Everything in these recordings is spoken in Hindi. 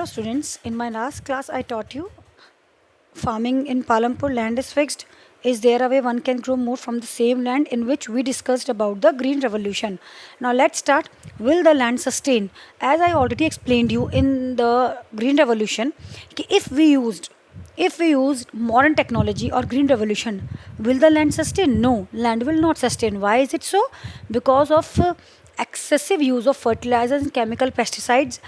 Hello students, in my last class I taught you farming in Palampur land is fixed. Is there a way one can grow more from the same land, in which we discussed about the green revolution. Now let's start. Will the land sustain? As I already explained you in the green revolution, if we used modern technology or green revolution, will the land sustain? No, land will not sustain. Why is it so? Because of excessive use of fertilizers and chemical pesticides,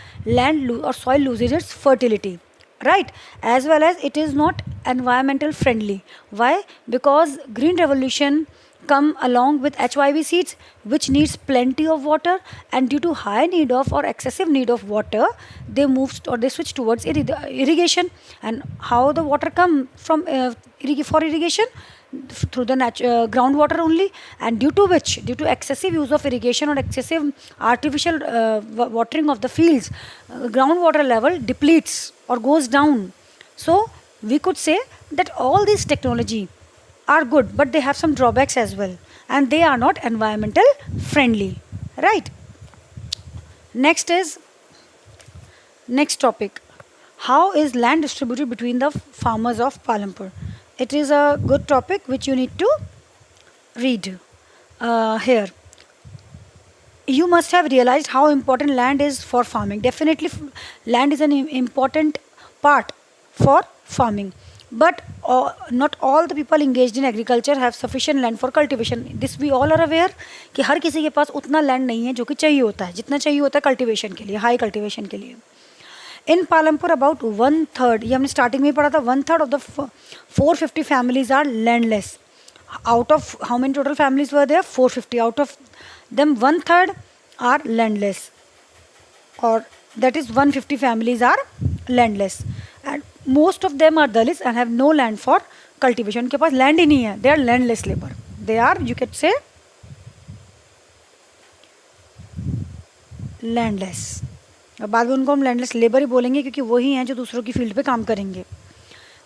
or soil loses its fertility, right? As well as it is not environmental friendly. Why? Because green revolution come along with HYV seeds, which needs plenty of water, and due to high need of or excessive need of water, they switch towards irrigation. And how the water come from for irrigation? Through the groundwater only. And due to excessive use of irrigation or excessive artificial watering of the fields, groundwater level depletes or goes down. So we could say that all these technology are good, but they have some drawbacks as well, and they are not environmental friendly, right? Next topic: how is land distributed between the farmers of Palampur? It is a good topic which you need to read here. You must have realized how important land is for farming. Definitely, land is an important part for farming. But not all the people engaged in agriculture have sufficient land for cultivation. This we all are aware कि हर किसी के पास उतना land नहीं है जो कि चाहिए होता है, जितना चाहिए होता है cultivation के लिए, high cultivation के लिए. In Palampur, about 1/3, ये हमने starting में ही पढ़ा था, 1/3 of the 450 families are landless. Out of how many total families were there? 450. Out of them, 1/3 are landless, or that is 150 families are landless, and most of them are Dalits and have no land for cultivation. उनके पास land ही नहीं है. They are landless labor. They are, you can say, landless. अब बाद में उनको हम लैंडलेस लेबर ही बोलेंगे, क्योंकि वही हैं जो दूसरों की फील्ड पे काम करेंगे.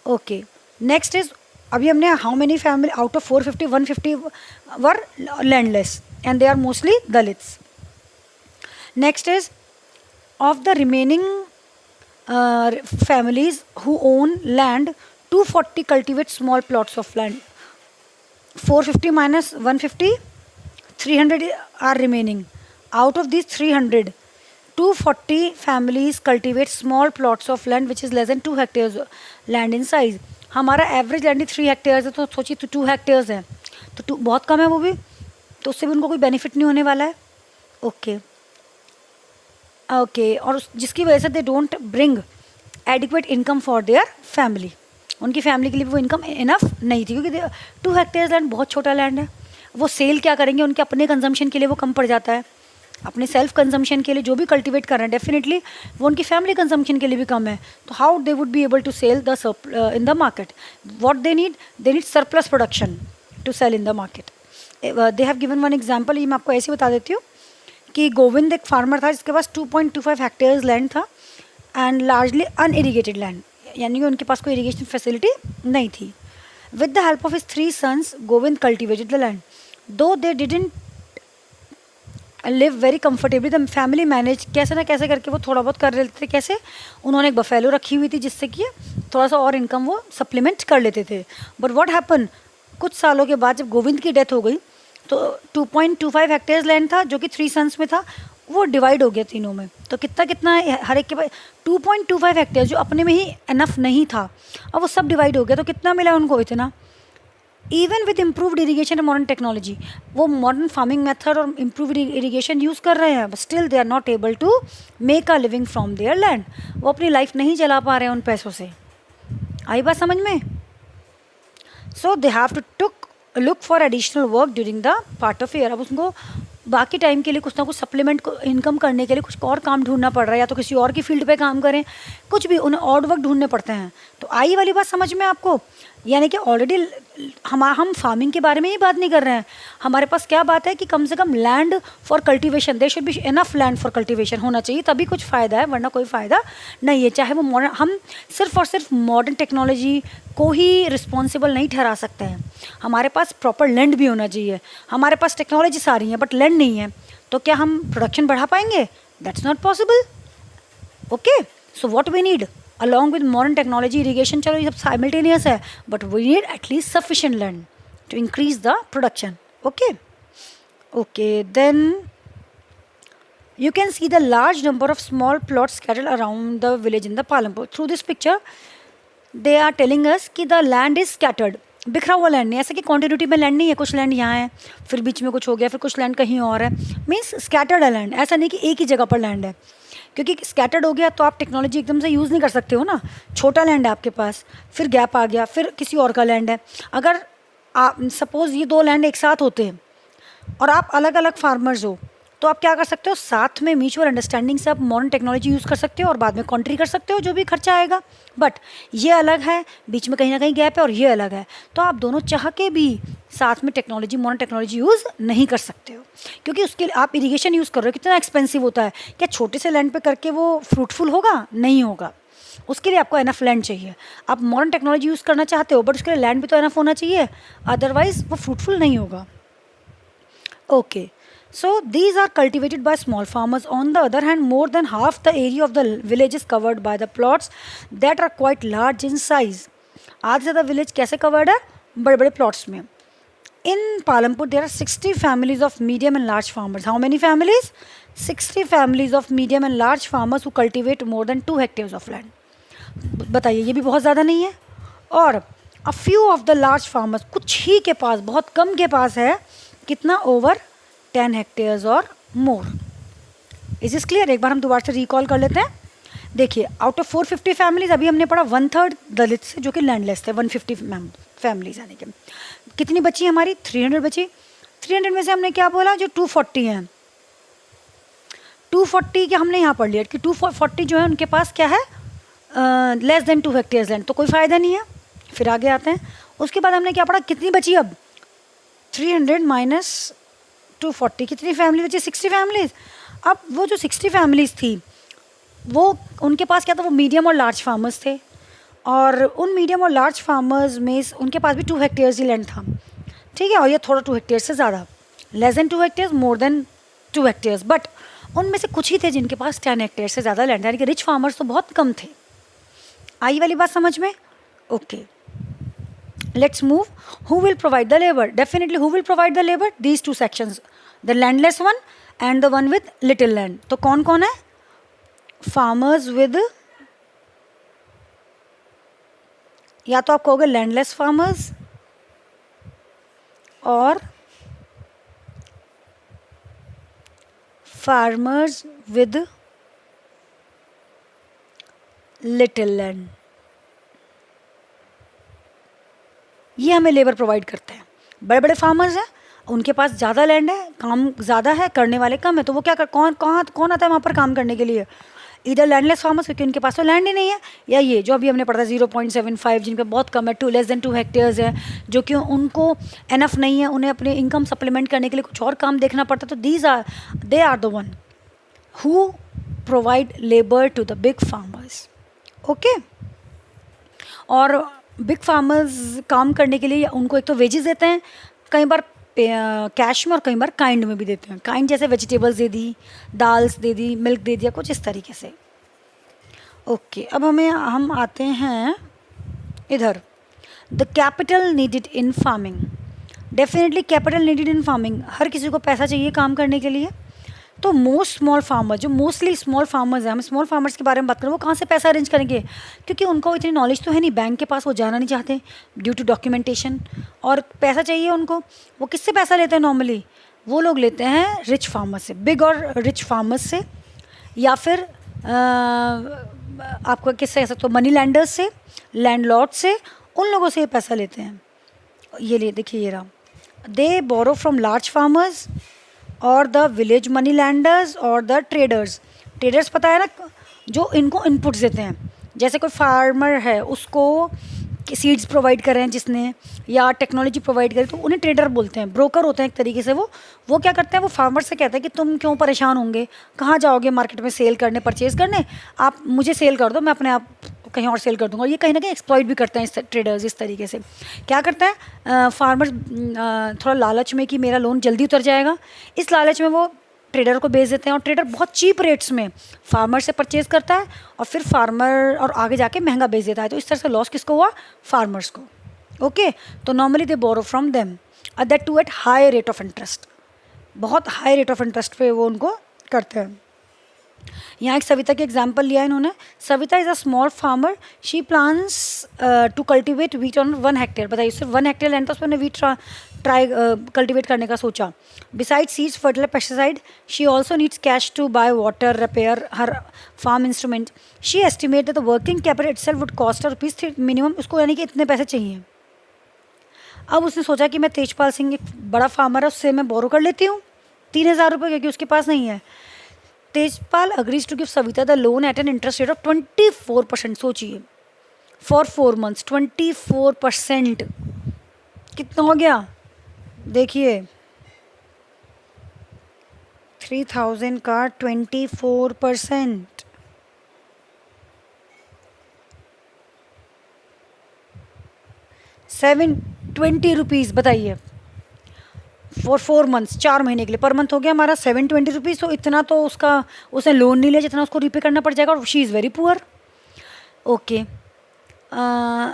ओके, नेक्स्ट इज, अभी हमने how many family out of 450 150 were landless and they are mostly Dalits. Next is, of the remaining families who own land, 240 cultivate small plots of land. 450 minus 150, 300 are remaining. Out of these 300, 240 families cultivate small plots of land which is less than 2 hectares land in size. हमारा एवरेज लैंड 3 हेक्टेयर्स है, तो सोचिए तो 2 हेक्टेयर्स है, तो बहुत कम है वो भी, तो उससे भी उनको कोई बेनिफिट नहीं होने वाला है. ओके ओके, और जिसकी वजह से they don't bring adequate income for their family. उनकी फैमिली के लिए वो इनकम इनफ नहीं थी, क्योंकि 2 हेक्टेयर्स लैंड बहुत छोटा लैंड है. वो सेल क्या करेंगे? उनके अपने कंजम्पशन के लिए वो कम पड़ जाता है, अपने सेल्फ कंजम्पशन के लिए जो भी कल्टिवेट कर रहे हैं डेफिनेटली वो उनकी फैमिली कंजम्पशन के लिए भी कम है. तो how they would be able to sell the in the market? What they need surplus production to sell in the market. They have given one example. ये मैं आपको ऐसे बता देती हूँ कि गोविंद एक फार्मर था जिसके पास 2.25 हेक्टेयर्स लैंड था एंड लार्जली अनइरीगेटेड लैंड, यानी कि उनके पास कोई इरीगेशन फैसिलिटी नहीं थी. With the help of his 3 sons, Govind cultivated the land. Though they didn't live very comfortably, the family manage कैसे ना कैसे करके वो थोड़ा बहुत कर लेते थे. कैसे? उन्होंने एक बफेलो रखी हुई थी जिससे कि थोड़ा सा और इनकम वो सप्लीमेंट कर लेते थे. बट व्हाट हैपन, कुछ सालों के बाद जब गोविंद की डेथ हो गई तो 2.25 हेक्टेयर्स लैंड था जो कि 3 sons में था, वो डिवाइड हो गया तीनों में. तो कितना हर एक के पास 2.25 हेक्टेयर जो अपने में ही इनफ नहीं था, अब वो सब डिवाइड हो गया. तो कितना मिला उनको? इतना. Even with improved irrigation and modern technology, वो मॉडर्न फार्मिंग मेथड और इम्प्रूव्ड इरीगेशन यूज़ कर रहे हैं, but still they are not able to make a living from their land. वो अपनी लाइफ नहीं चला पा रहे हैं उन पैसों से. आई बात समझ में? So they have to look for additional work during the part of year. अब उसको बाकी टाइम के लिए कुछ ना कुछ सप्लीमेंट इनकम करने के लिए कुछ और काम ढूंढना पड़ रहा है, या तो किसी और की फील्ड पे काम करें, कुछ भी उन्हें ऑड वर्क ढूंढने पड़ते हैं. तो आई वाली बात समझ में आपको? यानी कि ऑलरेडी हम फार्मिंग के बारे में ही बात नहीं कर रहे हैं. हमारे पास क्या बात है कि कम से कम land for cultivation, there should be enough land for cultivation होना चाहिए, तभी कुछ फ़ायदा है, वरना कोई फ़ायदा नहीं है. चाहे वो मॉडर्न, हम सिर्फ और सिर्फ मॉडर्न टेक्नोलॉजी को ही रिस्पॉन्सिबल नहीं ठहरा सकते हैं. हमारे पास प्रॉपर लैंड भी होना चाहिए. हमारे पास टेक्नोलॉजी सारी है बट लैंड नहीं है, तो क्या हम प्रोडक्शन बढ़ा पाएंगे? That's not possible. Okay, so what we need along with modern technology, irrigation, चलो ये सब simultaneous है, but we need at least sufficient land to increase the production. Okay, then you can see the large number of small plots scattered around the village in the Palampur. Through this picture they are telling us कि the land is scattered, बिखरा हुआ लैंड नहीं, ऐसा कि कॉन्टिन्यूटी में लैंड नहीं है, कुछ लैंड यहाँ है फिर बीच में कुछ हो गया फिर कुछ लैंड कहीं और है, मीन्स स्कैटर्ड है लैंड, ऐसा नहीं कि एक ही जगह पर लैंड है, क्योंकि स्कैटर्ड हो गया तो आप टेक्नोलॉजी एकदम से यूज़ नहीं कर सकते हो ना, छोटा लैंड है आपके पास, फिर गैप आ गया, फिर किसी और का लैंड है, अगर आप सपोज़ ये दो लैंड एक साथ होते हैं और आप अलग अलग फार्मर्स हो तो आप क्या कर सकते हो, साथ में म्यूचुअल अंडरस्टैंडिंग से आप मॉडर्न टेक्नोलॉजी यूज़ कर सकते हो और बाद में कॉन्ट्री कर सकते हो जो भी खर्चा आएगा, बट ये अलग है, बीच में कहीं ना कहीं गैप है और ये अलग है, तो आप दोनों चाह के भी साथ में टेक्नोलॉजी मॉडर्न टेक्नोलॉजी यूज़ नहीं कर सकते हो, क्योंकि उसके लिए आप इरीगेशन यूज़ कर रहे हो, कितना एक्सपेंसिव होता है, क्या छोटे से लैंड पर करके वो फ्रूटफुल होगा, नहीं होगा, उसके लिए आपको एनफ लैंड चाहिए, आप मॉडर्न टेक्नोलॉजी यूज़ करना चाहते हो बट उसके लिए लैंड भी तो एनफ होना चाहिए, अदरवाइज वो फ्रूटफुल नहीं होगा. Okay, so these are cultivated by small farmers. On the other hand, more than half the area of the village is covered by the plots that are quite large in size. आधे ज़्यादा village कैसे covered है, बड़े बड़े plots में. In Palampur there are 60 families of medium and large farmers. How many families? 60 families of medium and large farmers who cultivate more than 2 hectares of land. बताइए, ये भी बहुत ज़्यादा नहीं है. और a few of the large farmers, कुछ ही के पास, बहुत कम के पास है, कितना, ओवर 10 हेक्टेयर्स और मोर. Is is clear? एक बार हम दोबारा से रिकॉल कर लेते हैं. देखिए, आउट ऑफ 450 फैमिलीज अभी हमने पढ़ा 1/3 दलित से जो कि लैंडलेस थे, 150 फैमिलीज यानी कि कितनी बची हमारी, 300 बची. 300 में से हमने क्या बोला, जो 240 हैं, 240 क्या हमने यहाँ पढ़ लिया कि 240 जो है उनके पास क्या है, लेस देन 2 हेक्टेयर्स लैंड, तो कोई फ़ायदा नहीं है. फिर आगे आते हैं, उसके बाद हमने क्या पढ़ा, कितनी बची अब, 300 माइनस 240, कितनी फैमिली बची, 60 फैमिलीज. अब वो जो 60 फैमिलीज थी वो उनके पास क्या था, वो मीडियम और लार्ज फार्मर्स थे, और उन मीडियम और लार्ज फार्मर्स में उनके पास भी 2 हेक्टेयर्स ही लैंड था, ठीक है, और ये थोड़ा 2 हेक्टेयर्स से ज़्यादा, less than 2 hectares, more than 2 hectares, but उनमें से कुछ ही थे जिनके पास 10 हेक्टेयर से ज़्यादा लैंड, यानी कि रिच फार्मर्स तो बहुत कम थे. आई वाली बात समझ में? Okay, let's move. Who will provide the labor? Definitely, who will provide the labor? These two sections, the landless one and the one with little land. तो कौन कौन है, farmers with, या तो आप कहोगे landless farmers और farmers with little land. ये हमें लेबर प्रोवाइड करते हैं. बड़े बड़े फार्मर्स हैं, उनके पास ज़्यादा लैंड है, काम ज़्यादा है, करने वाले कम है, तो वो क्या कर, कौन आता है वहाँ पर काम करने के लिए, इधर लैंडलेस फार्मर्स, क्योंकि उनके पास तो लैंड ही नहीं है, या ये जो अभी हमने पढ़ा 0.75 जिनका बहुत कम है, 2 लेस देन 2 हेक्टेयर्स है, जो कि उनको एनफ नहीं है, उन्हें अपने इनकम सप्लीमेंट करने के लिए कुछ और काम देखना पड़ता, तो they are the one who provide labour to the big farmers. Okay, और बिग फार्मर्स काम करने के लिए उनको एक तो वेजेस देते हैं, कई बार कैश में और कई बार काइंड में भी देते हैं. काइंड जैसे वेजिटेबल्स दे दी, दाल्स दे दी, मिल्क दे दिया, कुछ इस तरीके से. ओके, अब हम आते हैं इधर, the capital needed in farming. Definitely capital needed in farming, हर किसी को पैसा चाहिए काम करने के लिए, तो मोस्ट स्मॉल फार्मर, जो मोस्टली स्मॉल फार्मर्स हैं, हम स्मॉल फार्मर्स के बारे में बात करें, वो कहाँ से पैसा अरेंज करेंगे, क्योंकि उनको इतनी नॉलेज तो है नहीं, बैंक के पास वो जाना नहीं चाहते ड्यू टू डॉक्यूमेंटेशन, और पैसा चाहिए उनको, वो किससे पैसा लेते हैं नॉर्मली, वो लोग लेते हैं रिच फार्मर्स से, बिग और रिच फार्मर्स से, या फिर आपको किससे कह सकते हो, मनी लैंडर्स से, लैंडलॉर्ड से, उन लोगों से ये पैसा लेते हैं. ये लिए देखिए, ये रहा, दे बोरो फ्रॉम लार्ज फार्मर्स और द विलेज मनी लैंडर्स और द ट्रेडर्स. ट्रेडर्स पता है ना, जो इनको इनपुट्स देते हैं, जैसे कोई फार्मर है उसको सीड्स प्रोवाइड कर रहे हैं जिसने, या टेक्नोलॉजी प्रोवाइड करें, तो उन्हें ट्रेडर बोलते हैं, ब्रोकर होते हैं एक तरीके से. वो क्या करते हैं, वो फार्मर से कहते हैं कि तुम क्यों परेशान होंगे, कहाँ जाओगे मार्केट में सेल करने, परचेज़ करने, आप मुझे सेल कर दो, मैं अपने आप कहीं और सेल कर दूंगा. और ये कहीं ना कहीं एक्सप्लॉइट भी करते हैं इस ट्रेडर्स. इस तरीके से क्या करता है, फार्मर्स थोड़ा लालच में कि मेरा लोन जल्दी उतर जाएगा, इस लालच में वो ट्रेडर को बेच देते हैं, और ट्रेडर बहुत चीप रेट्स में फार्मर से परचेज करता है, और फिर फार्मर और आगे जाके महंगा बेच देता है। तो इस तरह से लॉस किसको हुआ? फार्मर्स को। ओके, तो normally they borrow from them that too at high rate of interest, बहुत हाई रेट ऑफ इंटरेस्ट पे वो उनको करते हैं। यहाँ एक सविता की एग्जाम्पल लिया है इन्होंने। Savita is a small farmer, she plans to cultivate wheat on 1 hectare. बताइए, सिर्फ 1 हेक्टेयर लैंड था, उसमें वीट ट्राई कल्टिवेट करने का सोचा। Besides seeds, fertiliser, pesticide, she also needs cash to buy water, repair her farm instrument. She estimate the working capital itself would cost ₹3 minimum, उसको यानी कि इतने पैसे चाहिए। अब उसने सोचा कि मैं तेजपाल सिंह, एक बड़ा फार्मर है, उससे मैं बोरो कर लेती हूँ 3000 रुपये, क्योंकि उसके पास नहीं है। Tejpal agrees to give Savita the loan at an interest rate of 24%। सोचिए, फॉर 4 months 24%, कितना हो गया? देखिए 3000 का 24%, 720 रुपीज़। बताइए, फॉर 4 months, 4 महीने के लिए, पर मंथ हो गया हमारा 720 रुपीज़। तो इतना तो उसने लोन नहीं लिया जितना उसको रीपे करना पड़ जाएगा, और she is very poor. Okay,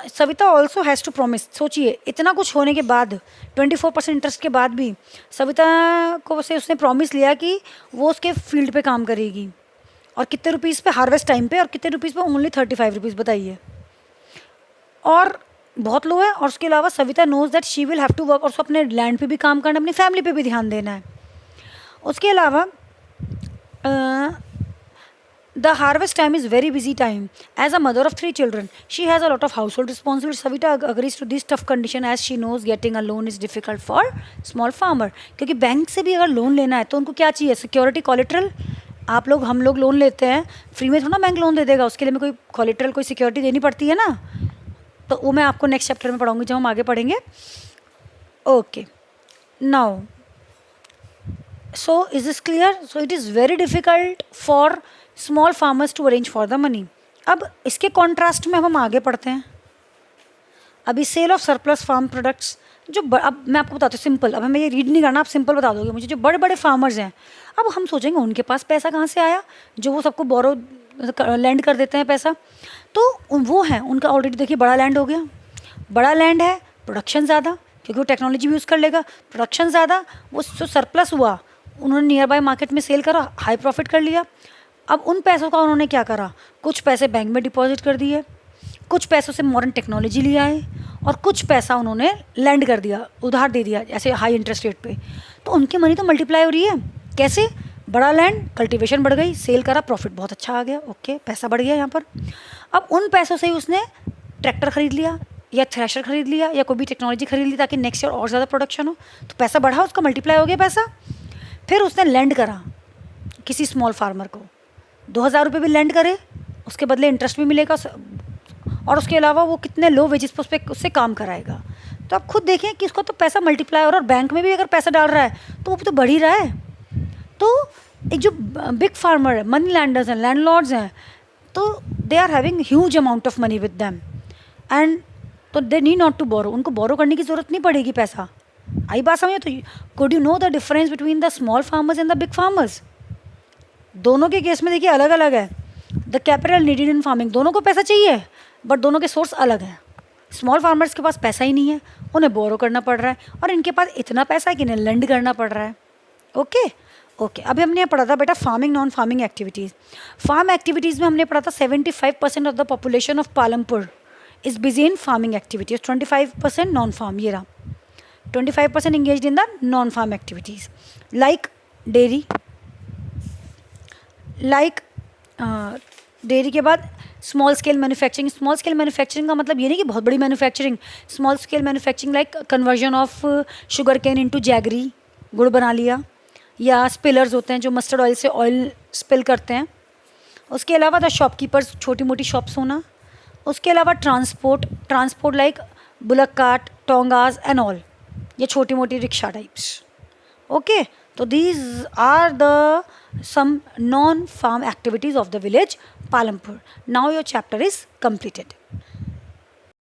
Savita also has to promise. सोचिए, इतना कुछ होने के बाद, 24% इंटरेस्ट के बाद भी सविता को से उसने प्रॉमिस लिया कि वो उसके फील्ड पे काम करेगी, और कितने रुपीज़ पे? हार्वेस्ट टाइम पे, और कितने रुपीज़ पे? Only 35 rupees. बताइए, और बहुत लो है। और उसके अलावा Savita knows that she will have to work, और उसको अपने लैंड पे भी काम करना है, अपनी फैमिली पे भी ध्यान देना है। उसके अलावा the harvest time is very busy time. As a mother of 3 children, she has a lot of household responsibility. Savita agrees to this tough condition as she knows getting a loan is difficult for small farmer. क्योंकि बैंक से भी अगर लोन लेना है तो उनको क्या चाहिए? Security, collateral. हम लोग लोन लेते हैं, फ्री में थोड़ा बैंक लोन दे देगा, उसके लिए हमें कोई कोलेट्रल, कोई सिक्योरिटी देनी पड़ती है ना। तो वो मैं आपको नेक्स्ट चैप्टर में पढ़ाऊंगी जब हम आगे पढ़ेंगे। Okay, now so is this clear? So it is very difficult for small farmers to arrange for the money. अब इसके कॉन्ट्रास्ट में हम आगे पढ़ते हैं। अभी sale of surplus farm products, अब मैं आपको बताती हूँ सिंपल। अब हमें ये रीड नहीं करना, आप सिंपल बता दोगे मुझे। जो बड़े बड़े फार्मर्स हैं, अब हम सोचेंगे उनके पास पैसा कहाँ से आया, जो वो सबको बोरो लैंड कर देते हैं पैसा। तो वो हैं, उनका ऑलरेडी देखिए बड़ा लैंड हो गया, बड़ा लैंड है, प्रोडक्शन ज़्यादा, क्योंकि वो टेक्नोलॉजी भी यूज़ कर लेगा, प्रोडक्शन ज़्यादा, वो जो सरप्लस हुआ उन्होंने नियर बाय मार्केट में सेल करा, हाई प्रॉफिट कर लिया। अब उन पैसों का उन्होंने क्या करा? कुछ पैसे बैंक में डिपॉजिट कर दिए, कुछ पैसों से मॉडर्न टेक्नोलॉजी ले आए, और कुछ पैसा उन्होंने लैंड कर दिया, उधार दे दिया, ऐसे हाई इंटरेस्ट रेट पे। तो उनकी मनी तो मल्टीप्लाई हो रही है। कैसे? बड़ा लैंड, कल्टीवेशन बढ़ गई, सेल करा, प्रॉफिट बहुत अच्छा आ गया, ओके, पैसा बढ़ गया यहाँ पर। अब उन पैसों से ही उसने ट्रैक्टर खरीद लिया, या थ्रेशर खरीद लिया, या कोई भी टेक्नोलॉजी खरीद ली, ताकि नेक्स्ट ईयर और ज़्यादा प्रोडक्शन हो। तो पैसा बढ़ा, उसका मल्टीप्लाई हो गया पैसा। फिर उसने लैंड करा किसी स्मॉल फार्मर को, 2000 रुपये भी लैंड करे, उसके बदले इंटरेस्ट भी मिलेगा, और उसके अलावा वो कितने लो वेजेस पर उससे काम कराएगा। तो आप खुद देखें कि उसका तो पैसा मल्टीप्लाई हो रहा है, और बैंक में भी अगर पैसा डाल रहा है तो वो तो बढ़ ही रहा है। तो एक जो बिग फार्मर है, मनी लैंडर्स हैं, लैंडलॉर्ड्स हैं, तो they are having huge amount of money with them, and तो they need not to borrow, उनको बोरो करने की ज़रूरत नहीं पड़ेगी पैसा। आई बात समझे? तो could you know the difference between the small farmers and the big farmers? दोनों के केस में देखिए अलग अलग है। The capital needed in farming, दोनों को पैसा चाहिए, बट दोनों के सोर्स अलग हैं। स्मॉल फार्मर्स के पास पैसा ही नहीं है, उन्हें बोरो करना पड़ रहा है, और इनके पास इतना पैसा है कि इन्हें लेंड करना पड़ रहा है। ओके ओके, अभी हमने पढ़ा था बेटा farming, non farming activities. Farm activities में हमने पढ़ा था 75% of the population of Palampur is busy in farming activities, 25% non farm. ये रहा 25% engage in the non farm activities, like dairy, dairy के बाद small scale manufacturing. Small scale manufacturing का मतलब ये नहीं कि बहुत बड़ी manufacturing, small scale manufacturing like conversion of sugarcane into jaggery, गुड़ बना लिया, या स्पिलर्स होते हैं जो मस्टर्ड ऑयल से ऑयल स्पिल करते हैं। उसके अलावा द शॉपकीपर्स, छोटी मोटी शॉप्स होना। उसके अलावा transport like bullock cart, tongas and all, ये छोटी मोटी रिक्शा टाइप्स। ओके, तो these are the some non-farm activities of the village Palampur. Now your chapter is completed.